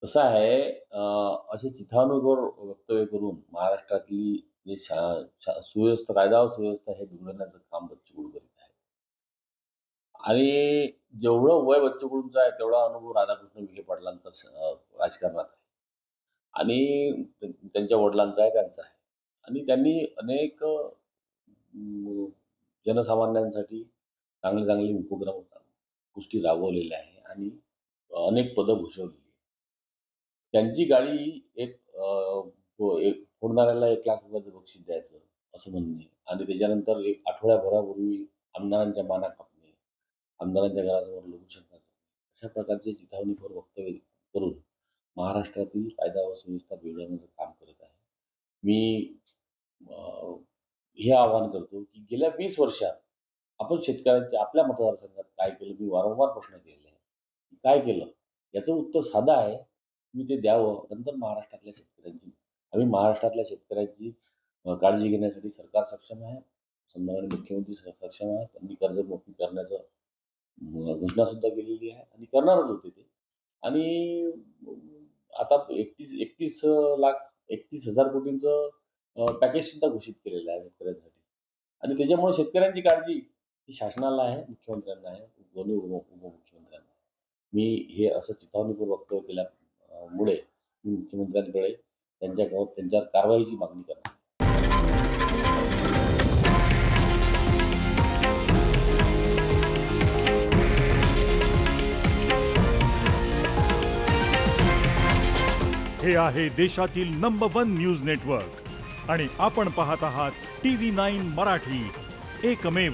कसं आहे असे चिथावणीवर वक्तव्य करून महाराष्ट्रातली जी सुव्यवस्था कायदा व सुव्यवस्था हे बिघडवण्याचं काम बच्चू कडू करीत आहे. आणि जेवढं वय बच्चू कडूंचं आहे तेवढा अनुभव राधाकृष्ण विखे पाटलांचा राजकारणात आहे. आणि त्यांच्या वडिलांचा आहे, त्यांचा आहे. आणि त्यांनी अनेक जनसामान्यांसाठी चांगले-चांगले उपक्रम गोष्टी राबवलेल्या आहे आणि अनेक पदं भूषवलेली आहेत. त्यांची गाडी एक फोडणाऱ्याला ₹1,00,000 बक्षीस द्यायचं, असं म्हणणे आणि त्याच्यानंतर एक आठवड्याभरापूर्वी आमदारांच्या माना कापणे, आमदारांच्या घरासमोर लघुशंका करणे, अशा प्रकारचे चिथावणीखोर वक्तव्य करून महाराष्ट्रातील कायदा व सुव्यवस्था बिघडवण्याचं काम करत आहे. मी अ, हे आवाहन करतो, की गेल्या 20 वर्षात आपण शेतकऱ्यांच्या आपल्या मतदारसंघात काय केलं? मी वारंवार प्रश्न केलेले आहे. काय केलं? याचं उत्तर साधं आहे. तुम्ही ते द्यावं. नंतर महाराष्ट्रातल्या शेतकऱ्यांची आम्ही महाराष्ट्रातल्या शेतकऱ्यांची काळजी घेण्यासाठी सरकार सक्षम आहे. सन्माननीय मुख्यमंत्री सक्षम आहे. त्यांनी कर्जमाफी करण्याचं घोषणासुद्धा केलेली आहे आणि करणारच होते ते. आणि आता 31 लाख 31,000 कोटींचं पॅकेजसुद्धा घोषित केलेलं आहे शेतकऱ्यांसाठी. आणि त्याच्यामुळे शेतकऱ्यांची काळजी ही शासनाला आहे, मुख्यमंत्र्यांना आहे, दोन्ही उपमुख्यमंत्र्यांना आहे. मी हे असं चिथावणीपूर्वक वक्तव्य केल्यामुळे मी मुख्यमंत्र्यांकडे त्यांच्यावर कारवाईची मागणी करणार. हे आहे देशातील नंबर 1 न्यूज नेटवर्क आणि आपण पाहत आहात TV9 मराठी, एकमेव.